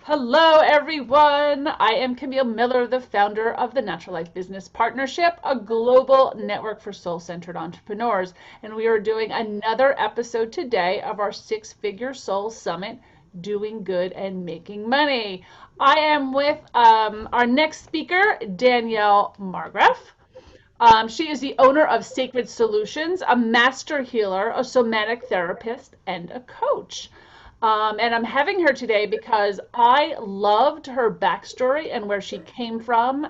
Hello, everyone. I am Camille Miller, the founder of the Natural Life Business Partnership, a global network for soul-centered entrepreneurs. And we are doing another episode today of our Six-Figure Soul Summit, Doing Good and Making Money. I am with our next speaker, Danielle Marggraf. She is the owner of Sacred Solutions, a master healer, a somatic therapist, and a coach. And I'm having her today because I loved her backstory and where she came from.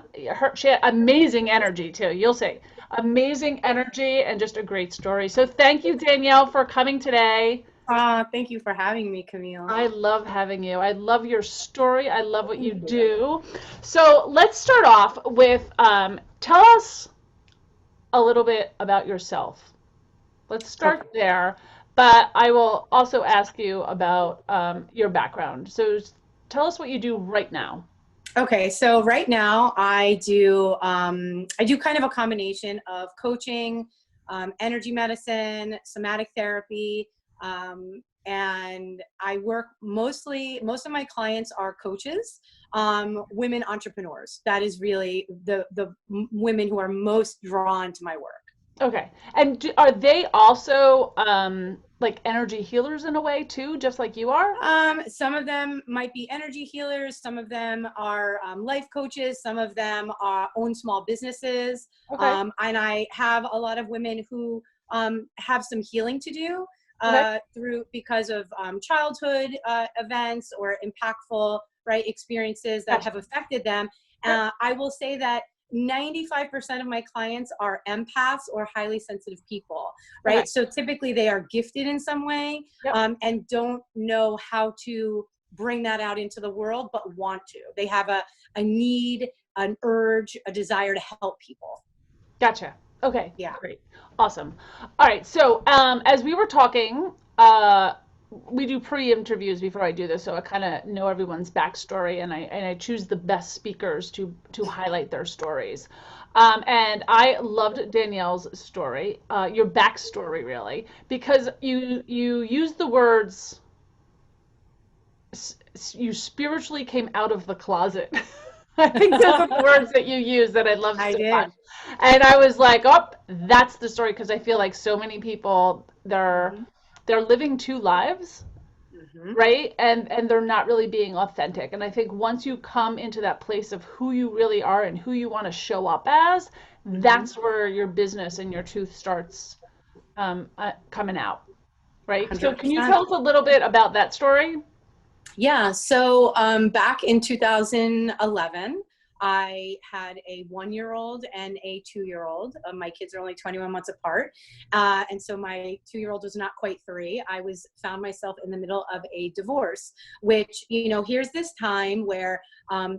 She had amazing energy too. You'll see. Amazing energy and just a great story. So thank you, Danielle, for coming today. Thank you for having me, Camille. I love having you. I love your story. I love what you do. So let's start off with tell us a little bit about yourself. Let's start there, but I will also ask you about your background. So tell us what you do right now. Okay, so right now I do kind of a combination of coaching, energy medicine, somatic therapy, and I work most of my clients are coaches, women entrepreneurs. That is really the women who are most drawn to my work. Okay. And are they also like energy healers in a way too, just like you are? Some of them might be energy healers. Some of them are life coaches. Some of them own small businesses. Okay. And I have a lot of women who have some healing to do Okay. because of childhood events or impactful experiences that Gotcha. have affected them. Yep. I will say that 95% of my clients are empaths or highly sensitive people, right? Okay. So typically they are gifted in some way, Yep. and don't know how to bring that out into the world, but want to. They have a need, an urge, a desire to help people. Gotcha. Okay. Yeah. Great. Awesome. All right. So, as we were talking, we do pre-interviews before I do this, so I kind of know everyone's backstory, and I choose the best speakers to highlight their stories. And I loved Danielle's story, your backstory really, because you use the words you spiritually came out of the closet. I think those are the words that you use that I love I so did. much. And I was like, oh, that's the story, because I feel like so many people they're living two lives, Mm-hmm. right? And they're not really being authentic. And I think once you come into that place of who you really are and who you want to show up as, Mm-hmm. that's where your business and your truth starts coming out, right? So can you 100%. tell us a little bit about that story? Yeah, so back in 2011, I had a 1-year-old and a 2-year-old. My kids are only 21 months apart. And so my 2-year-old was not quite 3. I found myself in the middle of a divorce, which, here's this time where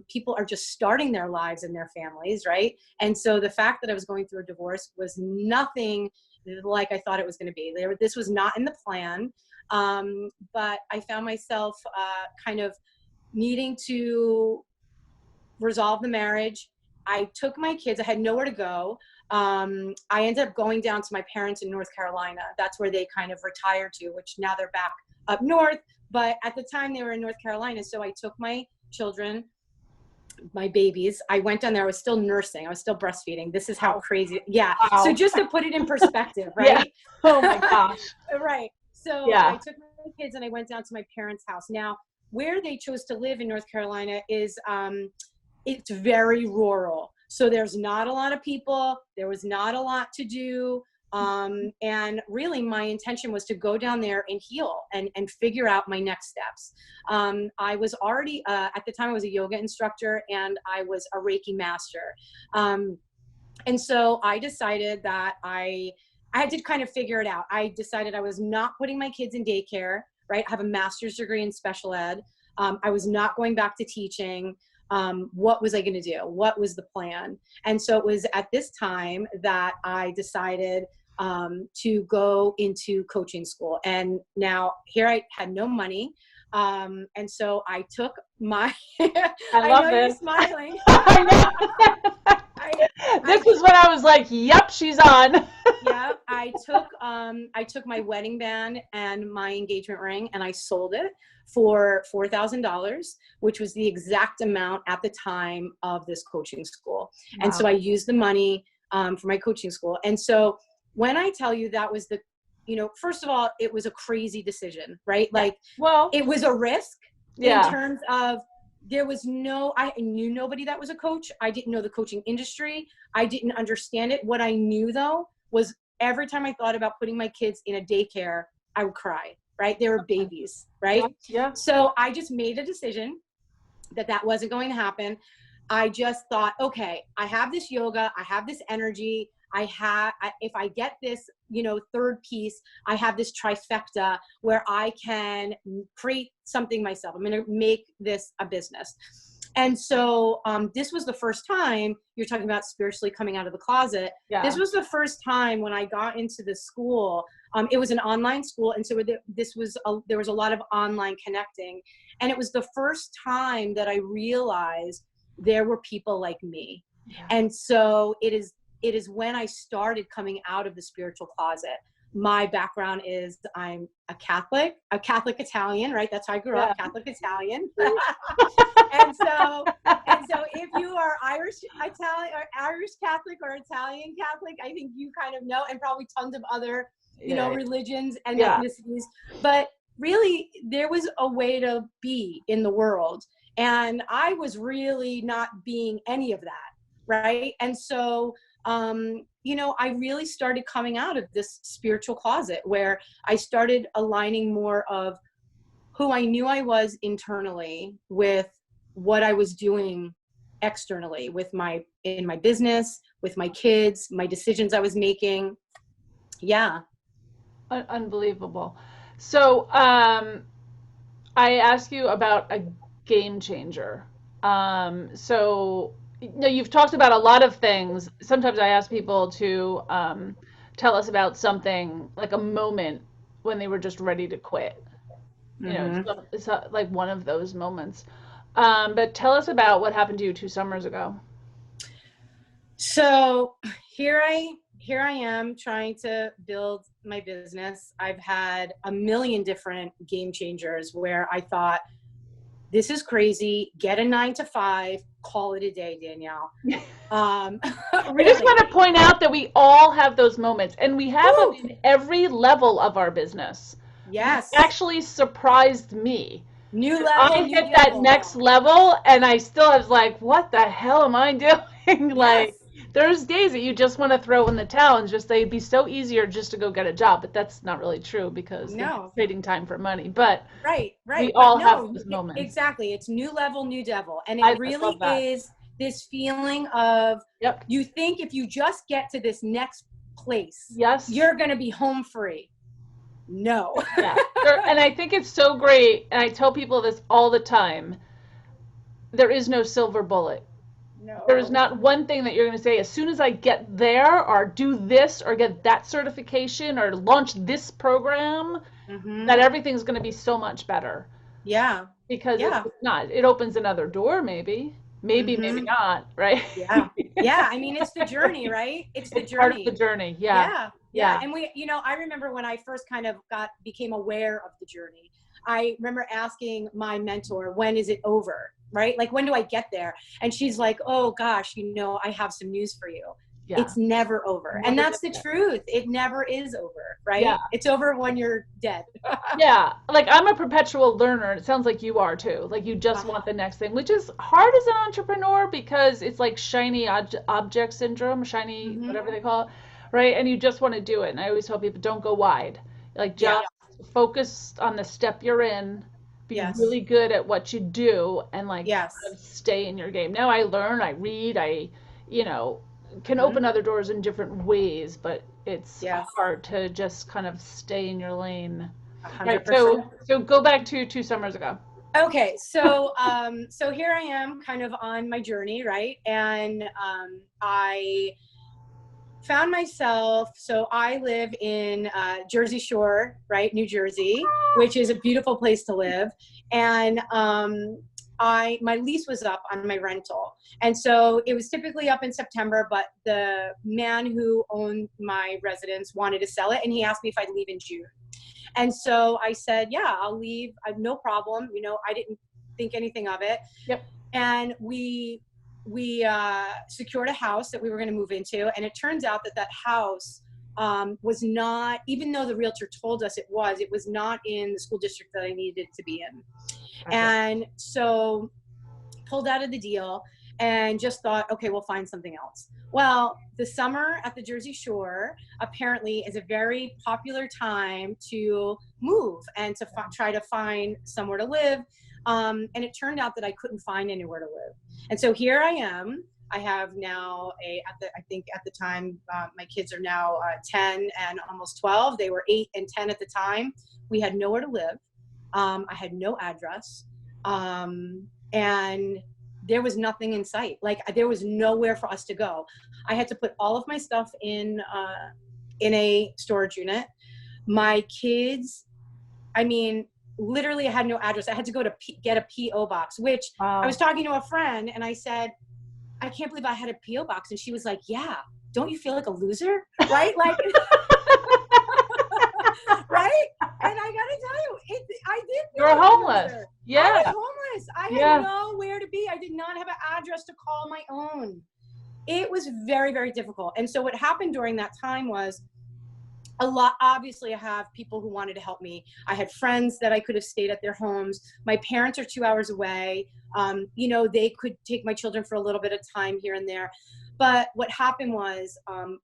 people are just starting their lives and their families, right? And so the fact that I was going through a divorce was nothing like I thought it was going to be. This was not in the plan. But I found myself kind of needing to resolve the marriage. I took my kids. I had nowhere to go. I ended up going down to my parents in North Carolina. That's where they kind of retired to, which now they're back up north. But at the time they were in North Carolina. So I took my children, my babies. I went down there. I was still nursing. I was still breastfeeding. This is how crazy. Yeah. Wow. So just to put it in perspective, Yeah. right? Oh my gosh. Right. So Yeah. I took my kids and I went down to my parents' house. Now, where they chose to live in North Carolina is it's very rural. So there's not a lot of people. There was not a lot to do. And really my intention was to go down there and heal and figure out my next steps. I was already, at the time I was a yoga instructor and I was a Reiki Master. And so I decided that I had to kind of figure it out. I decided I was not putting my kids in daycare, right? I have a master's degree in special ed. I was not going back to teaching. What was I going to do? What was the plan? And so it was at this time that I decided to go into coaching school. And now here I had no money. And so I took my, I love know this. you're smiling. I know. This is when I was like, yep, she's on. Yeah. I took my wedding band and my engagement ring and I sold it for $4,000, which was the exact amount at the time of this coaching school. Wow. And so I used the money for my coaching school. And so when I tell you that was the, first of all, it was a crazy decision, right? Like, well, it was a risk yeah. in terms of I knew nobody that was a coach. I didn't know the coaching industry. I didn't understand it. What I knew though was every time I thought about putting my kids in a daycare, I would cry, right? They were babies, right? Yeah. So I just made a decision that wasn't going to happen. I just thought, okay, I have this yoga, I have this energy, if I get this, third piece, I have this trifecta where I can create something myself. I'm going to make this a business. And so this was the first time, you're talking about spiritually coming out of the closet. Yeah. This was the first time when I got into the school. It was an online school. And so there was a lot of online connecting. And it was the first time that I realized there were people like me. Yeah. And so it is when I started coming out of the spiritual closet. My background is I'm a Catholic Italian, right? That's how I grew up, Catholic Italian. and so if you are Irish Italian or Irish Catholic or Italian Catholic, I think you kind of know, and probably tons of other, religions and ethnicities. But really, there was a way to be in the world. And I was really not being any of that, right? And so I really started coming out of this spiritual closet where I started aligning more of who I knew I was internally with what I was doing externally in my business, with my kids, my decisions I was making. Yeah. Unbelievable. So, I ask you about a game changer. So, you've talked about a lot of things. Sometimes I ask people to tell us about something, like a moment when they were just ready to quit. It's like one of those moments. But tell us about what happened to you 2 summers ago. So here I am trying to build my business. I've had a million different game changers where I thought, this is crazy. Get a 9 to 5, call it a day, Danielle. Really. I just want to point out that we all have those moments, and we have them in every level of our business. Yes. It actually surprised me. New level. I hit that next level, and I still was like, what the hell am I doing? Like, there's days that you just want to throw in the towel and just say it'd be so easier just to go get a job, but that's not really true because you're trading time for money. But right. We all have those moments. Exactly. It's new level, new devil. And it really is this feeling of you think if you just get to this next place, you're going to be home free. No. And I think it's so great. And I tell people this all the time. There is no silver bullet. No. There is not one thing that you're going to say, as soon as I get there or do this or get that certification or launch this program, that everything's going to be so much better. Yeah. Because it's not. It opens another door, maybe, maybe not, right? Yeah. I mean, it's the journey, right? It's the journey. Part of the journey. Yeah. And I remember when I first kind of became aware of the journey, I remember asking my mentor, when is it over? Right? Like, when do I get there? And she's like, oh gosh, I have some news for you. It's never over. And that's the truth. It never is over, right? Yeah. It's over when you're dead. Like, I'm a perpetual learner. It sounds like you are too. Like, you just want the next thing, which is hard as an entrepreneur because it's like shiny object syndrome, whatever they call it, right? And you just want to do it. And I always tell people, don't go wide. Like, just focus on the step you're in. Be really good at what you do and kind of stay in your game. Now I learn, I read, I can open other doors in different ways, but it's hard to just kind of stay in your lane. 100%. Right, so go back to 2 summers ago. Okay, so so here I am kind of on my journey, right? And I found myself, so I live in Jersey Shore, right? New Jersey, which is a beautiful place to live. And my lease was up on my rental. And so it was typically up in September, but the man who owned my residence wanted to sell it. And he asked me if I'd leave in June. And so I said, yeah, I'll leave. I have no problem. You know, I didn't think anything of it. Yep. And we secured a house that we were going to move into. And it turns out that that house was not, even though the realtor told us it was not in the school district that I needed to be in. Okay. And so pulled out of the deal and just thought, okay, we'll find something else. Well, the summer at the Jersey Shore apparently is a very popular time to move and to try to find somewhere to live. And it turned out that I couldn't find anywhere to live. And so here I am. I have now I think at the time, my kids are now 10 and almost 12. They were 8 and 10 at the time. We had nowhere to live. I had no address. And there was nothing in sight. Like, there was nowhere for us to go. I had to put all of my stuff in a storage unit. My kids, I mean, literally I had no address. I had to go to get a P.O. box, which I was talking to a friend and I said, I can't believe I had a P.O. box. And she was like, yeah, don't you feel like a loser? Right? Like, right? And I gotta tell you, I did. You're homeless. Yeah. I was homeless. I had nowhere to be. I did not have an address to call my own. It was very, very difficult. And so what happened during that time was obviously I have people who wanted to help me. I had friends that I could have stayed at their homes. My parents are 2 hours away. You know, they could take my children for a little bit of time here and there. But what happened was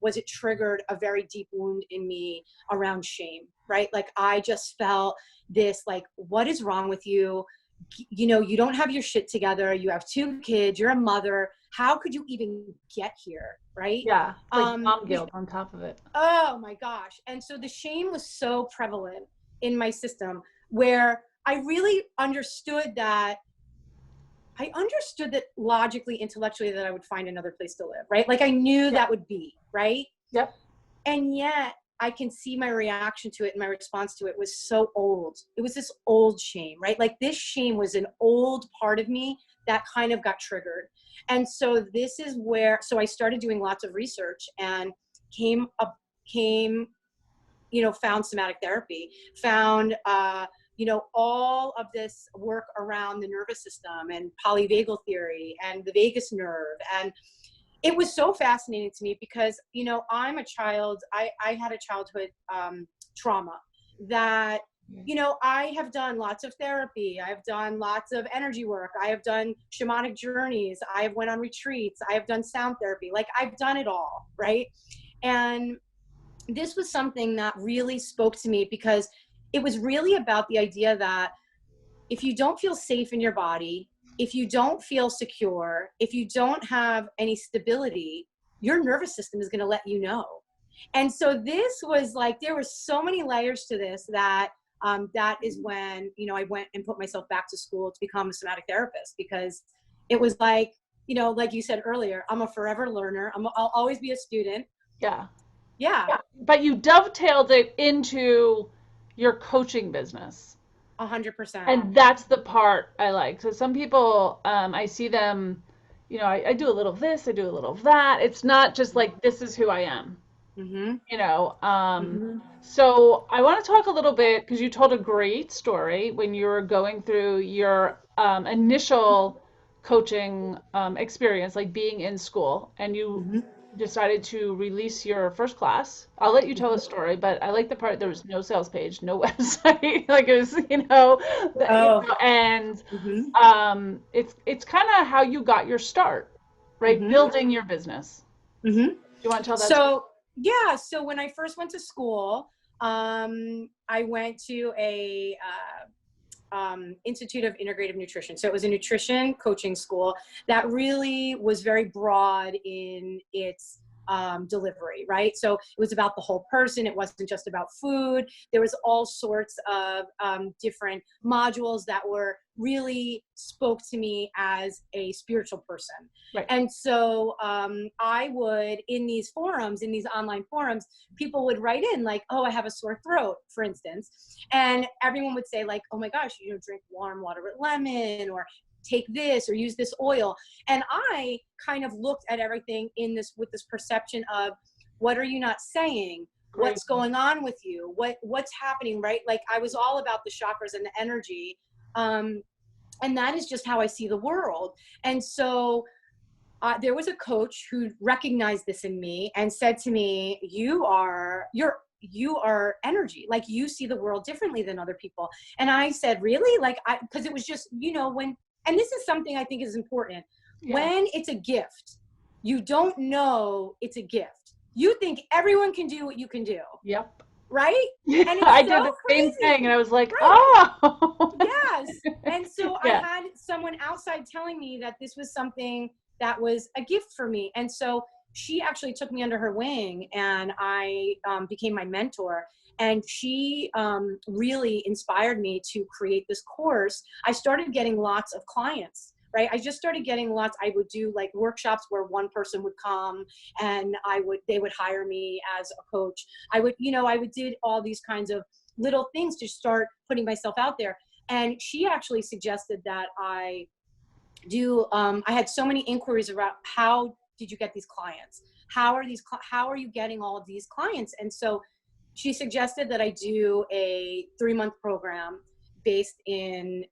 it triggered a very deep wound in me around shame, right? Like, I just felt this, like, what is wrong with you? You know, you don't have your shit together. You have 2 kids. You're a mother. How could you even get here, right? Yeah, like mom guilt on top of it. Oh my gosh. And so the shame was so prevalent in my system, where I really understood that logically, intellectually, that I would find another place to live, right? Like, I knew that would be, right? Yep. And yet I can see my reaction to it and my response to it was so old. It was this old shame, right? Like, this shame was an old part of me that kind of got triggered. And so this is where, so I started doing lots of research and found somatic therapy, found, all of this work around the nervous system and polyvagal theory and the vagus nerve. And it was so fascinating to me because, you know, I'm a child, I had a childhood trauma that, you know, I have done lots of therapy. I've done lots of energy work. I have done shamanic journeys. I have went on retreats. I have done sound therapy. Like, I've done it all, right? And this was something that really spoke to me because it was really about the idea that if you don't feel safe in your body, if you don't feel secure, if you don't have any stability, your nervous system is going to let you know. And so this was like, there were so many layers to this that that is when, you know, I went and put myself back to school to become a somatic therapist, because it was like, you know, like you said earlier, I'm a forever learner. I'll always be a student. Yeah. Yeah. But you dovetailed it into your coaching business. 100%. And that's the part I like. So some people, I see them, you know, I do a little of this, I do a little of that. It's not just like, this is who I am. Mm-hmm. You know, so I want to talk a little bit, because you told a great story when you were going through your initial coaching experience, like being in school, and you decided to release your first class. I'll let you tell a story, but I like the part there was no sales page, no website, like it was, you know, and it's kind of how you got your start, right? Building your business. Do you want to tell that story? Yeah. So when I first went to school, I went to a Institute of Integrative Nutrition. So it was a nutrition coaching school that really was very broad in its delivery, right? So it was about the whole person. It wasn't just about food. There was all sorts of different modules that were really spoke to me as a spiritual person. Right. And so I would, in these forums, in these online forums, people would write in like, oh, I have a sore throat, for instance. And everyone would say like, oh my gosh, drink warm water with lemon, or take this, or use this oil. And I kind of looked at everything with this perception of, what are you not saying? Great. What's going on with you? What's happening, right? Like I was all about the chakras and the energy. And that is just how I see the world. And so there was a coach who recognized this in me and said to me, you are energy. Like you see the world differently than other people. And I said, really? Like, because it was just, and this is something I think is important. Yeah. When it's a gift, you don't know it's a gift. You think everyone can do what you can do. Yep. Right? Yeah, and it's I so did the crazy. same thing, and I was like, right. oh. Yes. And so yeah. I had someone outside telling me that this was something that was a gift for me. And so she actually took me under her wing, and I became my mentor. And she really inspired me to create this course. I started getting lots of clients. Right. I just started getting lots. I would do like workshops where one person would come and they would hire me as a coach. I would did all these kinds of little things to start putting myself out there. And she actually suggested that I had so many inquiries about, how did you get these clients? How are you getting all of these clients? And so she suggested that I do a 3-month program based in,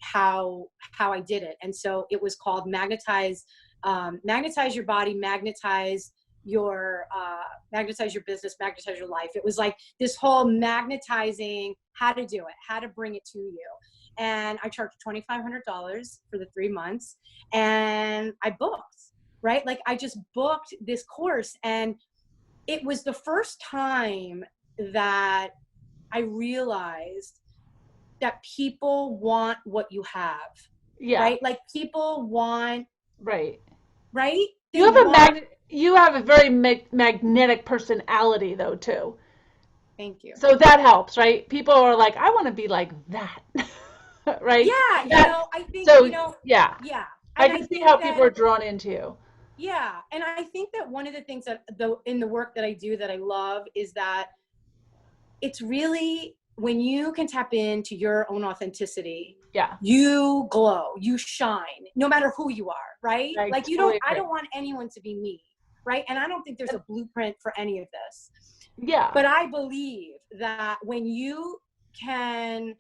how I did it. And so it was called magnetize your body, magnetize your business, magnetize your life. It was like this whole magnetizing, how to do it, how to bring it to you. And I charged $2,500 for the 3 months, and I booked, right? Like I just booked this course, and it was the first time that I realized that people want what you have. Yeah. Right? Like people want. Right. Right? You have a very magnetic personality, though, too. Thank you. So that helps, right? People are like, I want to be like that. Right? Yeah. I think, yeah. Yeah. I can see how people are drawn into you. Yeah. And I think that one of the things that in the work that I do that I love is that it's really, when you can tap into your own authenticity, yeah, you glow, you shine, no matter who you are, right? Like I don't want anyone to be me, right? And I don't think there's a blueprint for any of this. Yeah. But I believe that when you can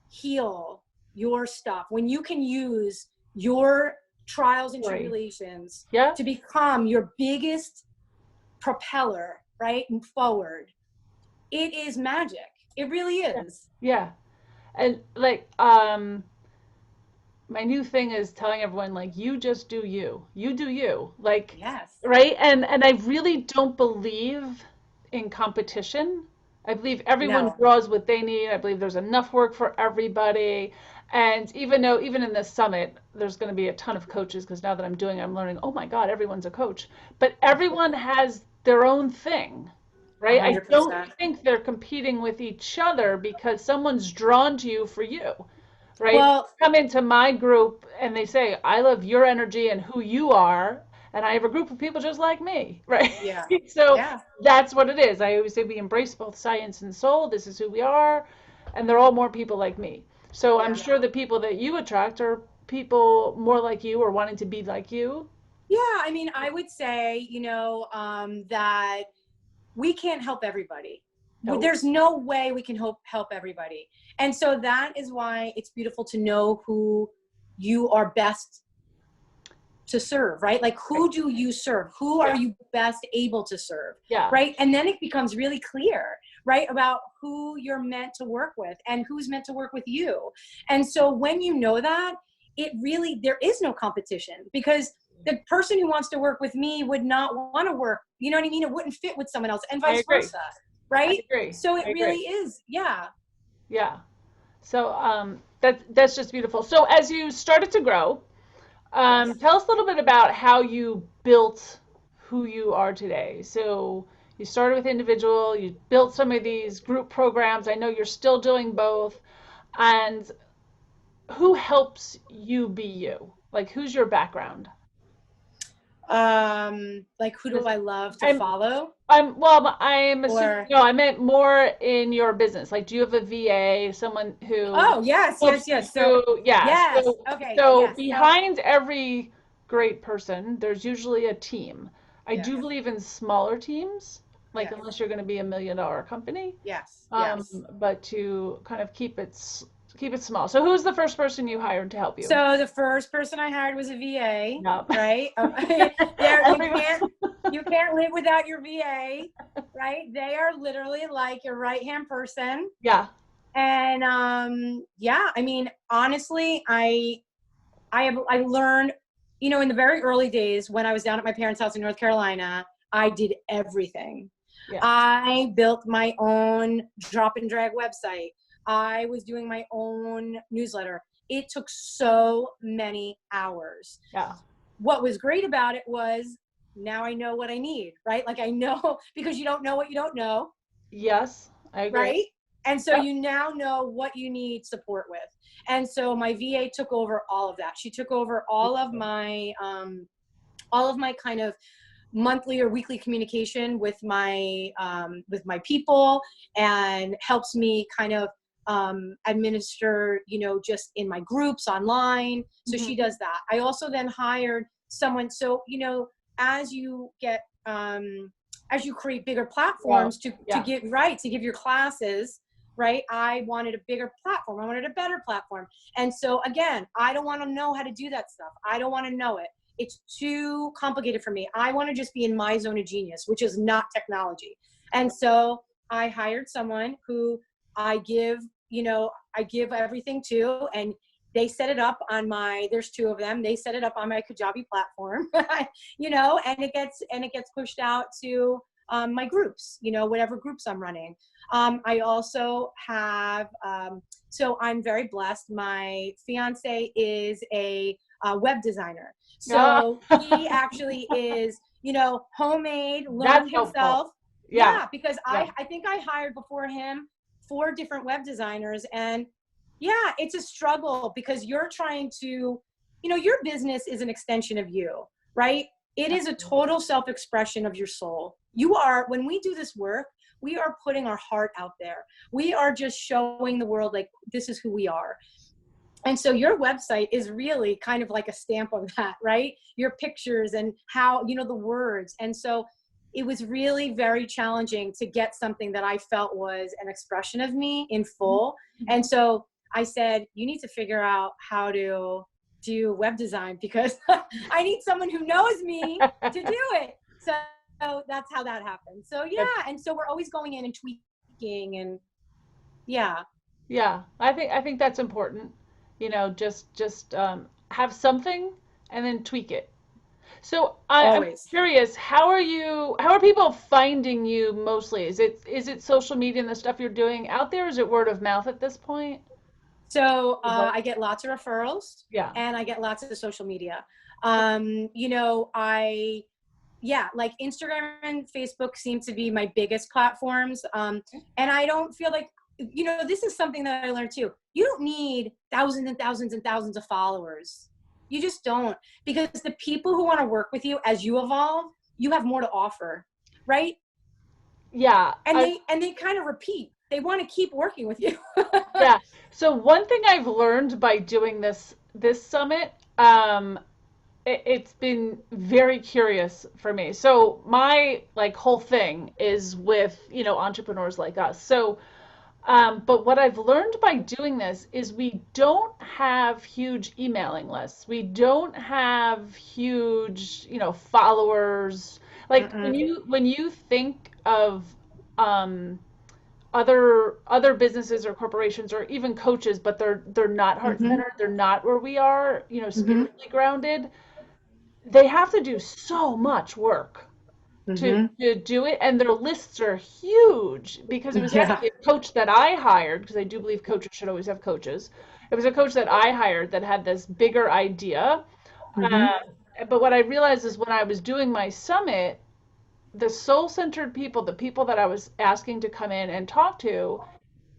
heal your stuff, when you can use your trials and tribulations to become your biggest propeller, right, and forward, it is magic. It really is. Yeah. And like my new thing is telling everyone, like, you just do you. You do you. Like, yes. Right? And I really don't believe in competition. I believe everyone draws what they need. I believe there's enough work for everybody. And even in this summit, there's going to be a ton of coaches, because now that I'm learning, oh my God, everyone's a coach. But everyone has their own thing. Right? 100%. I don't think they're competing with each other, because someone's drawn to you for you, right? Well, come into my group and they say, I love your energy and who you are, and I have a group of people just like me, right? Yeah. So that's what it is. I always say we embrace both science and soul. This is who we are, and they're all more people like me. So I'm sure the people that you attract are people more like you or wanting to be like you. Yeah, I mean, I would say, that we can't help everybody. Nope. There's no way we can help everybody. And so that is why it's beautiful to know who you are best to serve, right? Like, who do you serve? Who are you best able to serve? Yeah. Right? And then it becomes really clear, right, about who you're meant to work with and who's meant to work with you. And so when you know that, there is no competition, because the person who wants to work with me would not want to work, you know what I mean? It wouldn't fit with someone else, and vice versa, right? I agree. So it really is, yeah. Yeah. So that's just beautiful. So as you started to grow, tell us a little bit about how you built who you are today. So you started with individual, you built some of these group programs. I know you're still doing both. And who helps you be you? Like, who's your background? Like who do This- I love to I'm follow? well, I'm assuming, Or no, I meant more in your business. Like, do you have a VA, someone who oh, yes, helps yes, you yes. So through? Yeah. yes, So, okay, so yes. So behind every great person, there's usually a team. I yes, do believe in smaller teams, like yes, unless you're going to be $1 million company, yes, yes. but to kind of keep it small. So, who's the first person you hired to help you? So the first person I hired was a VA, No. right? There, Everyone. you can't live without your VA, right? They are literally like your right hand person. Yeah. And yeah, I mean, honestly, I learned, in the very early days when I was down at my parents' house in North Carolina, I did everything. Yeah. I built my own drop and drag website. I was doing my own newsletter. It took so many hours. Yeah. What was great about it was now I know what I need, right? Like I know because you don't know what you don't know, Yes, I agree. right? And so Yep. you now know what you need support with. And so my VA took over all of that. She took over all of my kind of monthly or weekly communication with my people, and helps me kind of administer, just in my groups online. So Mhm. she does that. I also then hired someone. So, as you get, as you create bigger Well, platforms yeah. to give your classes, right? I wanted a bigger platform. I wanted a better platform. And so again, I don't want to know how to do that stuff. I don't want to know it. It's too complicated for me. I want to just be in my zone of genius, which is not technology. And so I hired someone who I give, I give everything to, and they set it up on there's two of them. They set it up on my Kajabi platform, and it gets pushed out to my groups, whatever groups I'm running. I also have, so I'm very blessed. My fiance is a web designer. Ah, So he actually is, homemade, that's learned helpful. himself. Yeah. Yeah, because Yeah. I think I hired before him 4 different web designers. And yeah, it's a struggle because you're trying to, your business is an extension of you, right? It is a total self-expression of your soul. When we do this work, we are putting our heart out there. We are just showing the world, like, this is who we are. And so your website is really kind of like a stamp of that, right? Your pictures and how, the words. And so it was really very challenging to get something that I felt was an expression of me in full. And so I said, you need to figure out how to do web design because I need someone who knows me to do it. So that's how that happened. So yeah. That's, And so we're always going in and tweaking, and yeah, yeah. I think that's important. Just have something and then tweak it. So I'm always. curious, how are people finding you mostly? Is it social media and the stuff you're doing out there? Is it word of mouth at this point? So Or both? I get lots of referrals, Yeah. and I get lots of social media. Yeah, like Instagram and Facebook seem to be my biggest platforms. And I don't feel like, this is something that I learned too. You don't need thousands and thousands and thousands of followers. You just don't, because the people who want to work with you as you evolve, you have more to offer, right? Yeah. And they kind of repeat. They want to keep working with you. Yeah. So one thing I've learned by doing this summit, it's been very curious for me. So my like whole thing is with, entrepreneurs like us. So but what I've learned by doing this is we don't have huge emailing lists. We don't have huge, followers. Like when Mm-mm. you think of um, other businesses or corporations or even coaches, but they're not heart Mm-hmm. centered. They're not where we are, Mm-hmm. spiritually grounded. They have to do so much work to Mm-hmm. to do it, and their lists are huge because it was Yeah. actually a coach that I hired, because I do believe coaches should always have coaches. It was a coach that I hired that had this bigger idea. Mm-hmm. But what I realized is when I was doing my summit, the soul-centered people, the people that I was asking to come in and talk to,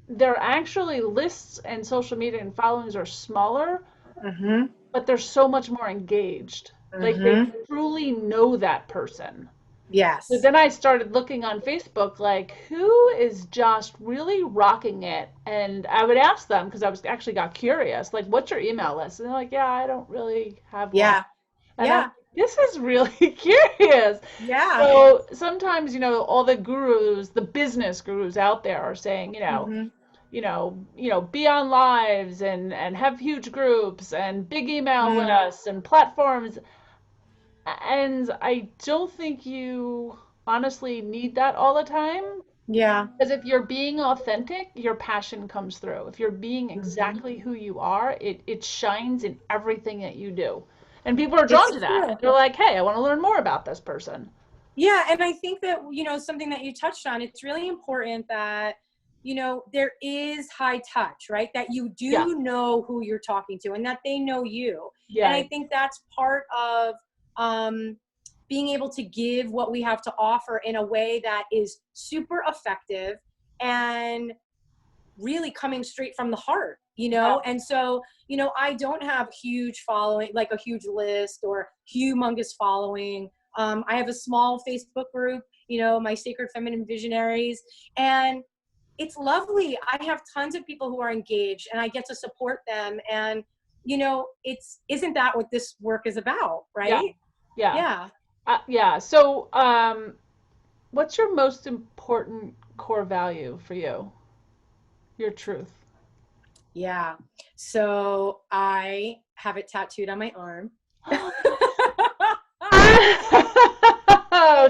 their actually lists and social media and followings are smaller, Mm-hmm. but they're so much more engaged. Like they Mm-hmm. truly know that person. So Yes. then I started looking on Facebook, like, who is just really rocking it? And I would ask them, because I was actually got curious, like, what's your email list? And they're like, yeah, I don't really have one. Yeah. And I'm, Yeah. this is really curious. Yeah. So sometimes, all the gurus, the business gurus out there are saying, Mm-hmm. be on lives and have huge groups and big email Mm. lists and platforms. And I don't think you honestly need that all the time. Yeah. Because if you're being authentic, your passion comes through. If you're being Mm-hmm. exactly who you are, it shines in everything that you do. And people are drawn It's to that. true. They're like, hey, I want to learn more about this person. Yeah, and I think that, something that you touched on, it's really important that, there is high touch, right? That you Yeah. do know who you're talking to and that they know you. And Yeah. I think that's part of um, being able to give what we have to offer in a way that is super effective and really coming straight from the heart, Yeah. and so, I don't have huge following, like a huge list or humongous following. I have a small Facebook group, my Sacred Feminine Visionaries, and it's lovely. I have tons of people who are engaged and I get to support them, and isn't that what this work is about, Yeah. right? Yeah. Yeah. Yeah. So, what's your most important core value for you? Your truth. Yeah. So I have it tattooed on my arm.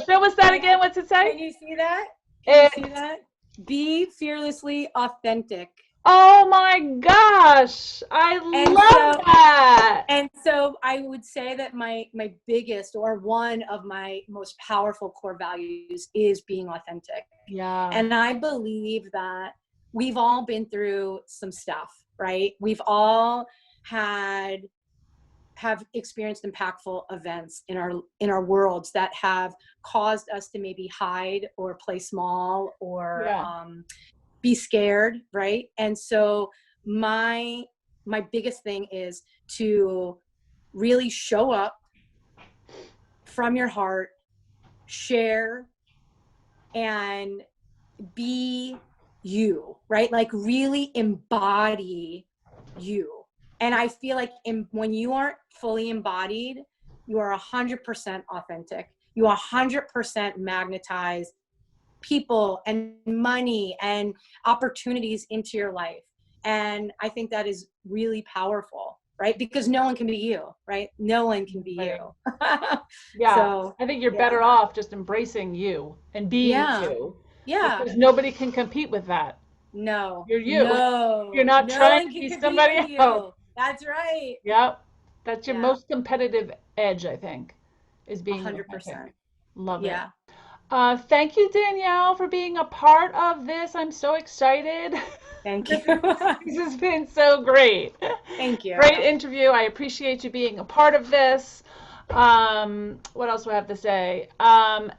Show us that Can, again. What's it say? can you see that? Can you see It, that? Be fearlessly authentic. oh my gosh. I And love so that. and so I would say that my biggest, or one of my most powerful core values, is being authentic. Yeah. And I believe that we've all been through some stuff, right? We've all had have experienced impactful events in our worlds that have caused us to maybe hide or play small or Yeah. be scared, right? And so my my biggest thing is to really show up from your heart, share, and be you, right? Like really embody you. And I feel like when you aren't fully embodied, you are 100% authentic. You 100% magnetize people and money and opportunities into your life. And I think that is really powerful, right? Because no one can be you, right? No one can be Right. you. Yeah. So, I think you're yeah. better off just embracing you and being Yeah. you Yeah. because nobody can compete with that. No, You're you. You're no, not no trying one to can be compete somebody with else. you. That's right. Yep. That's your Yeah, most competitive edge, I think, is being authentic. 100%. Love it. Yeah. Thank you, Danielle, for being a part of this. I'm so excited. Thank This you. is, this has been so great. Thank you. Great interview. I appreciate you being a part of this. What else do I have to say?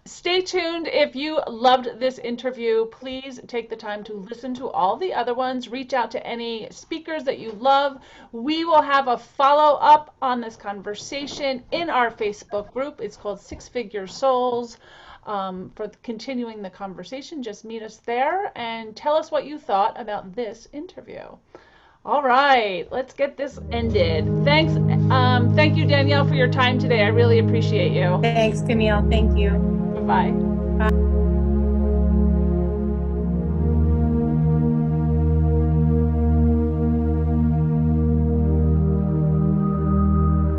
Stay tuned. If you loved this interview, please take the time to listen to all the other ones. Reach out to any speakers that you love. We will have a follow up on this conversation in our Facebook group. It's called Six Figure Souls. For continuing the conversation, just meet us there and tell us what you thought about this interview. All right, let's get this ended. Thanks. Thank you, Danielle, for your time today. I really appreciate you. Thanks, Camille. Thank you. Bye bye.